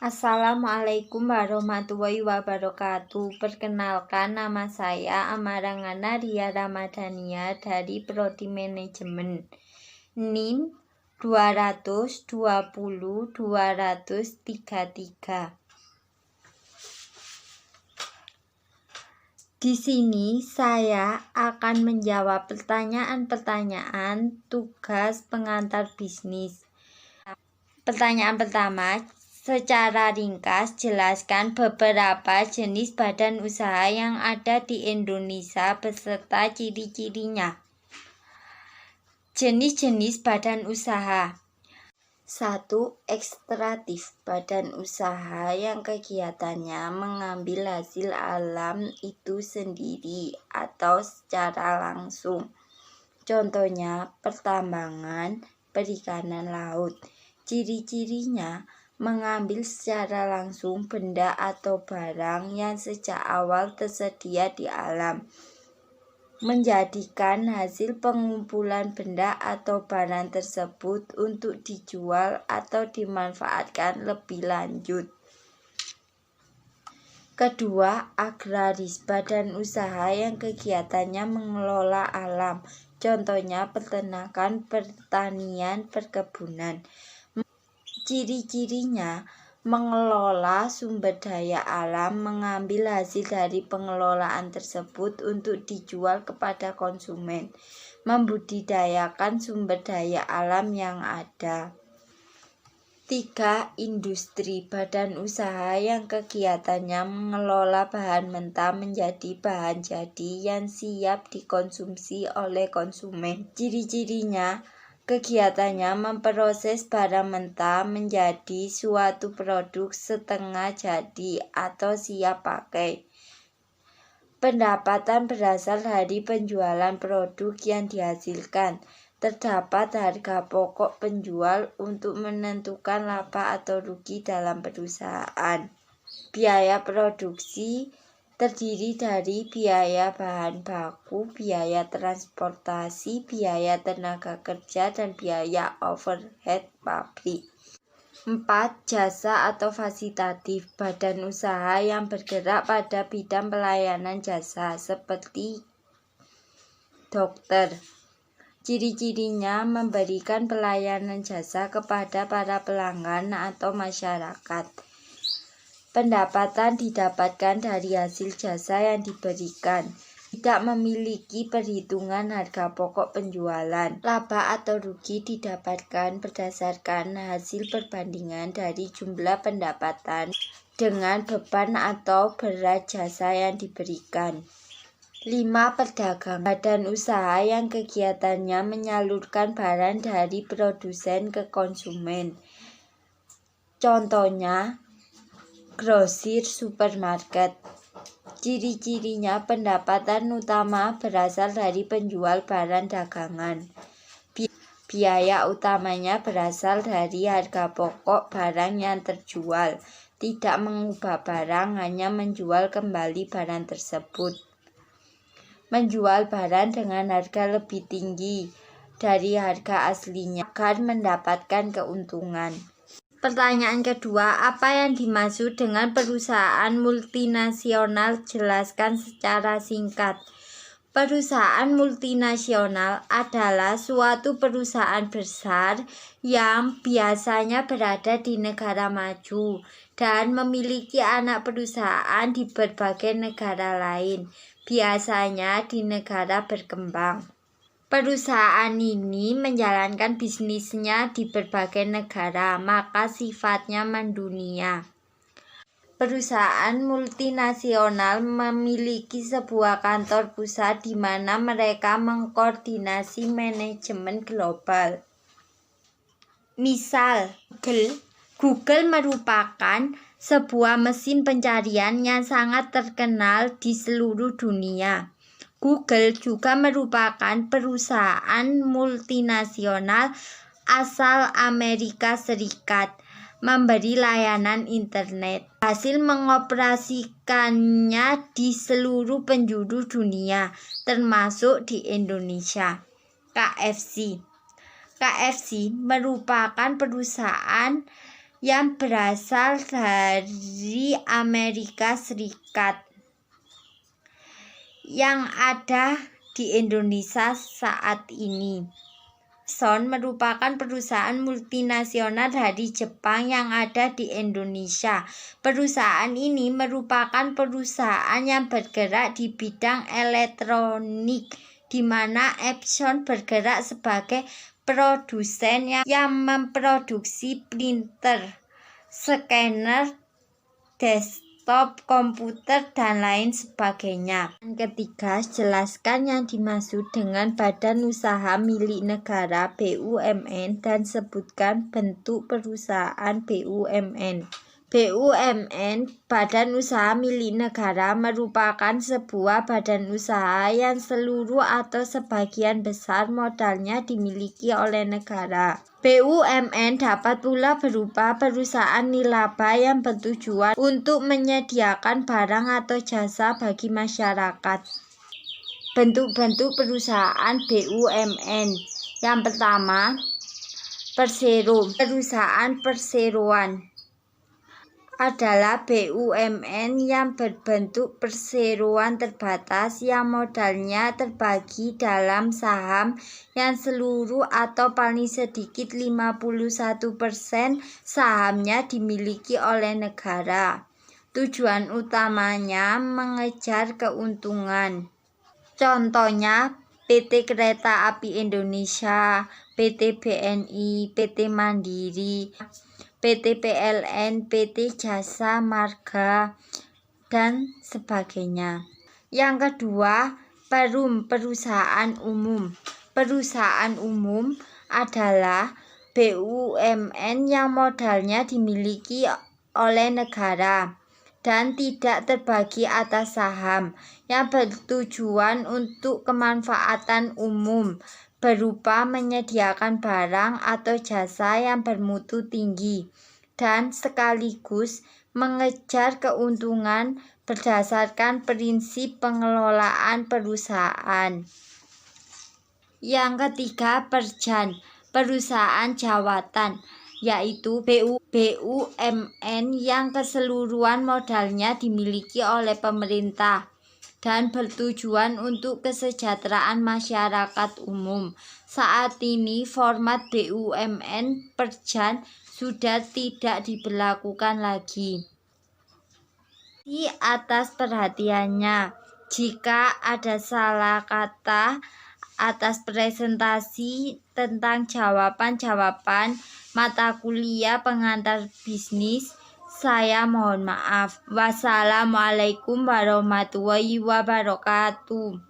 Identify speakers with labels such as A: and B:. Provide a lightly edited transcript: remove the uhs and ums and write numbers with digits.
A: Assalamualaikum warahmatullahi wabarakatuh. Perkenalkan, nama saya Amarangana Ria Ramadhania dari Prodi Manajemen. NIM 220-233. Di sini saya akan menjawab pertanyaan-pertanyaan tugas pengantar bisnis. Pertanyaan pertama, secara ringkas jelaskan beberapa jenis badan usaha yang ada di Indonesia beserta ciri-cirinya. Jenis-jenis badan usaha. 1. Ekstraktif, badan usaha yang kegiatannya mengambil hasil alam itu sendiri atau secara langsung. Contohnya pertambangan, perikanan laut. Ciri-cirinya mengambil secara langsung benda atau barang yang sejak awal tersedia di alam, menjadikan hasil pengumpulan benda atau barang tersebut untuk dijual atau dimanfaatkan lebih lanjut. Kedua, agraris, badan usaha yang kegiatannya mengelola alam, contohnya peternakan, pertanian, perkebunan. Ciri-cirinya mengelola sumber daya alam, mengambil hasil dari pengelolaan tersebut untuk dijual kepada konsumen, membudidayakan sumber daya alam yang ada. 3. Industri, badan usaha yang kegiatannya mengelola bahan mentah menjadi bahan jadi yang siap dikonsumsi oleh konsumen. Ciri-cirinya kegiatannya memproses barang mentah menjadi suatu produk setengah jadi atau siap pakai. Pendapatan berasal dari penjualan produk yang dihasilkan. Terdapat harga pokok penjual untuk menentukan laba atau rugi dalam perusahaan. Biaya produksi terdiri dari biaya bahan baku, biaya transportasi, biaya tenaga kerja, dan biaya overhead pabrik. 4. Jasa atau fasilitatif, badan usaha yang bergerak pada bidang pelayanan jasa seperti dokter. Ciri-cirinya memberikan pelayanan jasa kepada para pelanggan atau masyarakat. Pendapatan didapatkan dari hasil jasa yang diberikan. Tidak memiliki perhitungan harga pokok penjualan. Laba atau rugi didapatkan berdasarkan hasil perbandingan dari jumlah pendapatan dengan beban atau berat jasa yang diberikan. 5. Perdagangan, badan usaha yang kegiatannya menyalurkan barang dari produsen ke konsumen. Contohnya grosir supermarket. Ciri-cirinya pendapatan utama berasal dari penjual barang dagangan. Biaya utamanya berasal dari harga pokok barang yang terjual. Tidak mengubah barang, hanya menjual kembali barang tersebut. Menjual barang dengan harga lebih tinggi dari harga aslinya agar mendapatkan keuntungan. Pertanyaan kedua, apa yang dimaksud dengan perusahaan multinasional? Jelaskan secara singkat. Perusahaan multinasional adalah suatu perusahaan besar yang biasanya berada di negara maju dan memiliki anak perusahaan di berbagai negara lain, biasanya di negara berkembang. Perusahaan ini menjalankan bisnisnya di berbagai negara, maka sifatnya mendunia. Perusahaan multinasional memiliki sebuah kantor pusat di mana mereka mengkoordinasi manajemen global. Misal, Google merupakan sebuah mesin pencarian yang sangat terkenal di seluruh dunia. Google juga merupakan perusahaan multinasional asal Amerika Serikat, memberi layanan internet. Hasil mengoperasikannya di seluruh penjuru dunia, termasuk di Indonesia. KFC merupakan perusahaan yang berasal dari Amerika Serikat yang ada di Indonesia saat ini. Epson merupakan perusahaan multinasional dari Jepang yang ada di Indonesia. Perusahaan ini merupakan perusahaan yang bergerak di bidang elektronik, di mana Epson bergerak sebagai produsen yang memproduksi printer, scanner, desktop, komputer, dan lain sebagainya. Yang ketiga, jelaskan yang dimaksud dengan badan usaha milik negara BUMN dan sebutkan bentuk perusahaan BUMN. BUMN, Badan Usaha Milik Negara, merupakan sebuah badan usaha yang seluruh atau sebagian besar modalnya dimiliki oleh negara. BUMN dapat pula berupa perusahaan nirlaba yang bertujuan untuk menyediakan barang atau jasa bagi masyarakat. Bentuk-bentuk perusahaan BUMN. Yang pertama, persero. Perusahaan perseroan adalah BUMN yang berbentuk perseroan terbatas yang modalnya terbagi dalam saham yang seluruh atau paling sedikit 51% sahamnya dimiliki oleh negara. Tujuan utamanya mengejar keuntungan. Contohnya PT Kereta Api Indonesia, PT BNI, PT Mandiri, PT PLN, PT Jasa Marga, dan sebagainya. Yang kedua, perusahaan umum. Perusahaan umum adalah BUMN yang modalnya dimiliki oleh negara dan tidak terbagi atas saham, yang bertujuan untuk kemanfaatan umum berupa menyediakan barang atau jasa yang bermutu tinggi dan sekaligus mengejar keuntungan berdasarkan prinsip pengelolaan perusahaan. Yang ketiga, perjan, perusahaan jawatan, yaitu BUMN yang keseluruhan modalnya dimiliki oleh pemerintah dan bertujuan untuk kesejahteraan masyarakat umum. Saat ini format BUMN perjan sudah tidak diberlakukan lagi. Di atas perhatiannya, jika ada salah kata atas presentasi tentang jawaban-jawaban mata kuliah pengantar bisnis, saya mohon maaf. Wassalamualaikum warahmatullahi wabarakatuh.